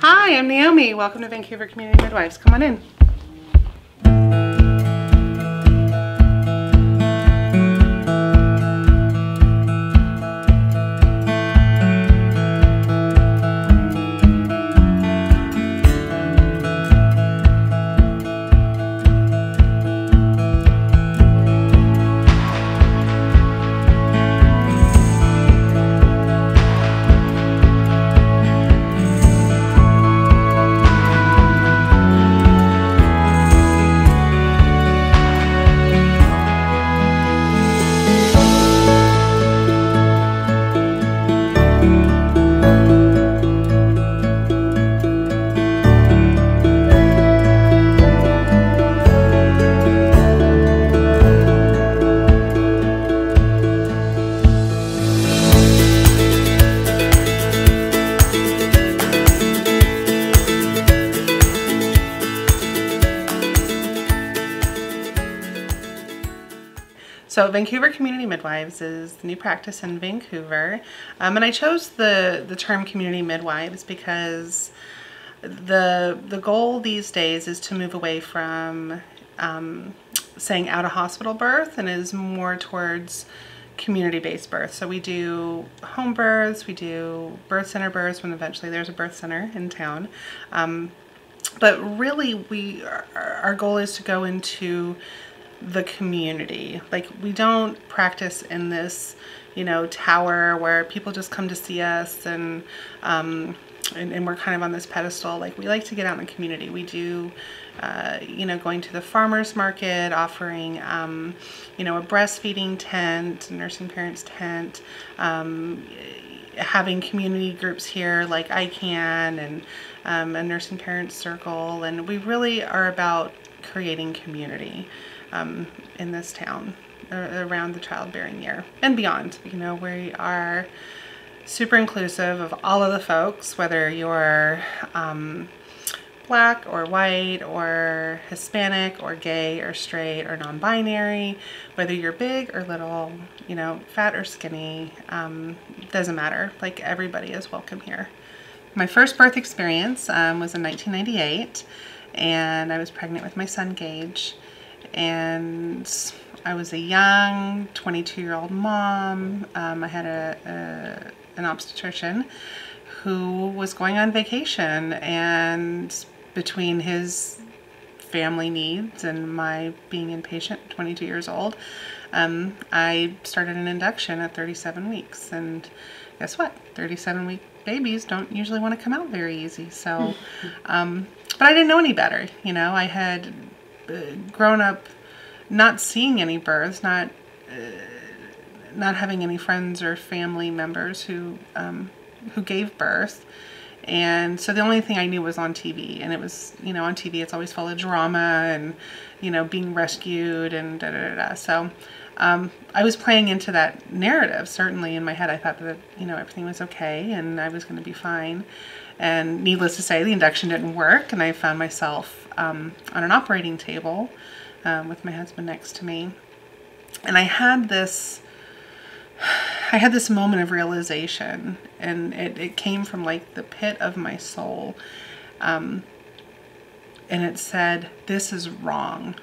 Hi, I'm Naomi. Welcome to Vancouver Community Midwives. Come on in. So Vancouver Community Midwives is the new practice in Vancouver, and I chose the term community midwives because the goal these days is to move away from saying out of hospital birth and is more towards community-based birth. So we do home births, we do birth center births when eventually there's a birth center in town, but really our goal is to go into the community. Like, we don't practice in this, tower where people just come to see us and we're kind of on this pedestal. Like, we like to get out in the community. We do, going to the farmer's market, offering, a breastfeeding tent, a nursing parents tent, having community groups here like ICANN and a nursing parents circle. And we really are about creating community in this town around the childbearing year and beyond. We are super inclusive of all of the folks, whether you're black or white or Hispanic or gay or straight or non-binary, whether you're big or little, fat or skinny, doesn't matter. Like, everybody is welcome here. My first birth experience was in 1998, and I was pregnant with my son Gage. And I was a young 22-year-old mom. I had an obstetrician who was going on vacation, and between his family needs and my being inpatient, 22 years old, I started an induction at 37 weeks. And guess what? 37-week babies don't usually want to come out very easy. So, but I didn't know any better. I had grown up not seeing any births, not having any friends or family members who gave birth, and so the only thing I knew was on TV, and it was, on TV it's always full of drama and being rescued and da da da da. So I was playing into that narrative. Certainly in my head I thought that everything was okay and I was going to be fine. And needless to say, the induction didn't work, and I found myself on an operating table with my husband next to me. And I had this moment of realization, and it came from like the pit of my soul. And it said, this is wrong.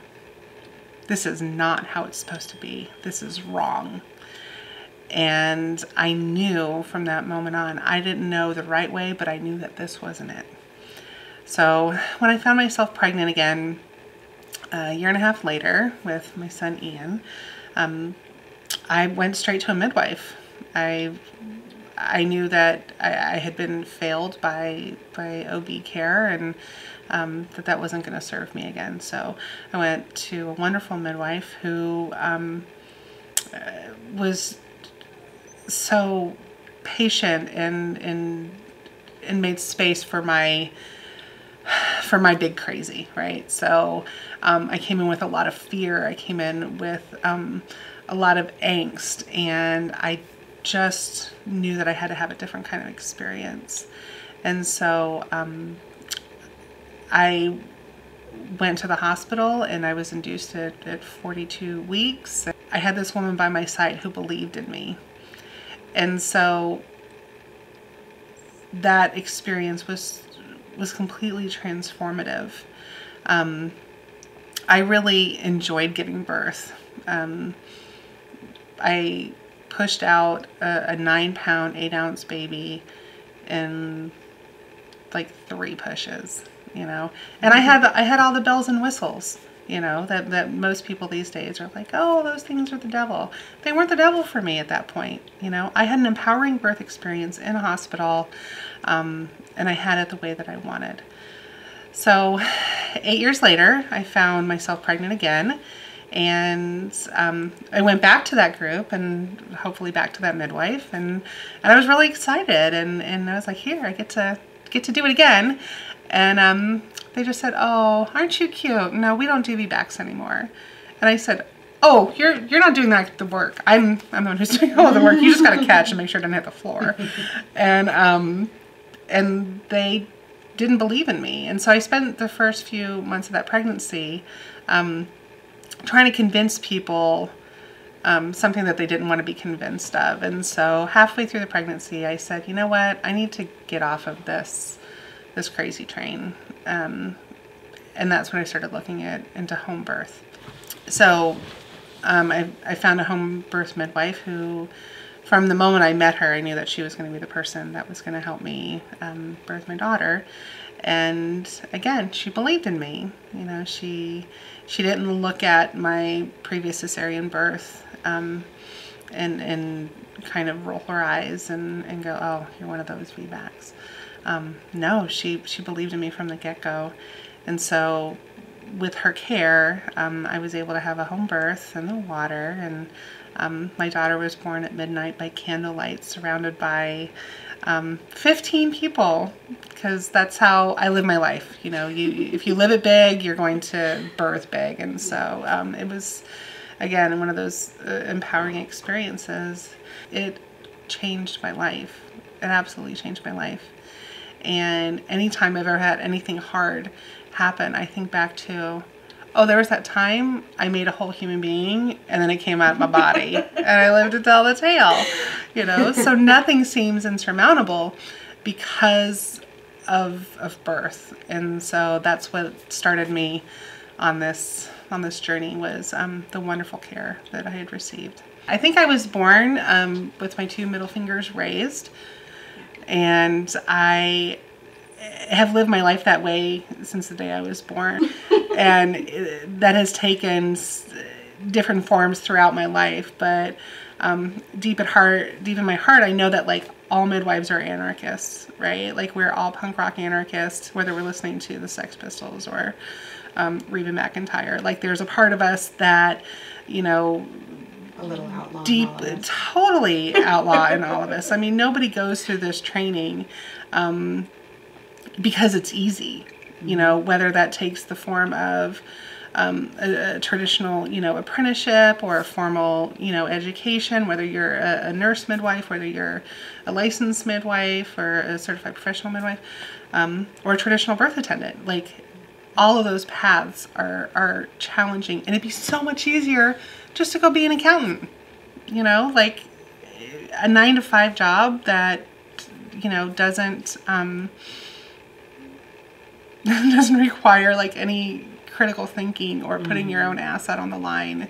This is not how it's supposed to be. This is wrong. And I knew from that moment on, I didn't know the right way, but I knew that this wasn't it. So when I found myself pregnant again, a year and a half later with my son Ian, I went straight to a midwife. I knew that I had been failed by OB care, and that wasn't going to serve me again. So I went to a wonderful midwife who was so patient and made space for my big crazy, right? So I came in with a lot of fear. I came in with a lot of angst, and I just knew that I had to have a different kind of experience. And so I went to the hospital, and I was induced at 42 weeks. I had this woman by my side who believed in me. And so that experience was was completely transformative. I really enjoyed giving birth. I pushed out a 9-pound, 8-ounce baby in like 3 pushes, you know. And I had all the bells and whistles, you know, that most people these days are like, oh, those things are the devil. They weren't the devil for me at that point, you know. I had an empowering birth experience in a hospital, and I had it the way that I wanted. So 8 years later, I found myself pregnant again, and I went back to that group and hopefully back to that midwife, and I was really excited, and I was like, here, I get to do it again. And they just said, oh, aren't you cute? No, we don't do VBACs anymore. And I said, oh, you're not doing that the work. I'm the one who's doing all the work. You just got to catch and make sure it doesn't hit the floor. And they didn't believe in me. And so I spent the first few months of that pregnancy trying to convince people something that they didn't want to be convinced of. And so halfway through the pregnancy, I said, you know what? I need to get off of this crazy train. And that's when I started looking into home birth. So I found a home birth midwife who, from the moment I met her, I knew that she was going to be the person that was going to help me birth my daughter. And again, she believed in me. You know, she didn't look at my previous cesarean birth and kind of roll her eyes and go, oh, you're one of those VBACs. No, she believed in me from the get-go. And so with her care, I was able to have a home birth in the water, and my daughter was born at midnight by candlelight, surrounded by 15 people, because that's how I live my life. You know, if you live it big, you're going to birth big. And so it was, again, one of those empowering experiences. It changed my life. It absolutely changed my life. And anytime I've ever had anything hard happen, I think back to, oh, there was that time I made a whole human being and then it came out of my body and I lived to tell the tale, you know. So nothing seems insurmountable because of birth. And so that's what started me on this journey, was the wonderful care that I had received. I think I was born with my 2 middle fingers raised. And I have lived my life that way since the day I was born. And that has taken different forms throughout my life. But deep in my heart, I know that like all midwives are anarchists, right? Like we're all punk rock anarchists, whether we're listening to the Sex Pistols or Reba McEntire. Like there's a part of us that, you know, a little outlaw. Deep, totally outlaw in all of us. I mean, nobody goes through this training because it's easy, you know, whether that takes the form of a traditional, you know, apprenticeship or a formal, you know, education, whether you're a nurse midwife, whether you're a licensed midwife or a certified professional midwife, or a traditional birth attendant. Like all of those paths are challenging, and it'd be so much easier just to go be an accountant, you know, like a 9-to-5 job that, you know, doesn't require like any critical thinking or putting your own asset on the line,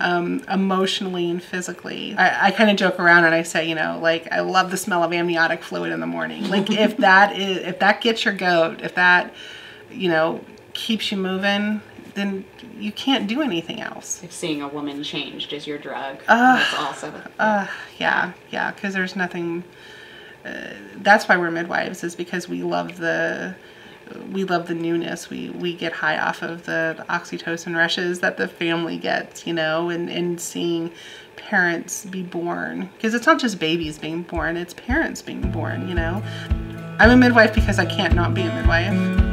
emotionally and physically. I kind of joke around and I say, you know, like I love the smell of amniotic fluid in the morning. Like if that gets your goat, if that, you know, keeps you moving, then you can't do anything else. If seeing a woman changed is your drug, that's also. Yeah, because there's nothing. That's why we're midwives, is because we love the newness. We get high off of the oxytocin rushes that the family gets, you know, and seeing parents be born, because it's not just babies being born, it's parents being born, you know. I'm a midwife because I can't not be a midwife.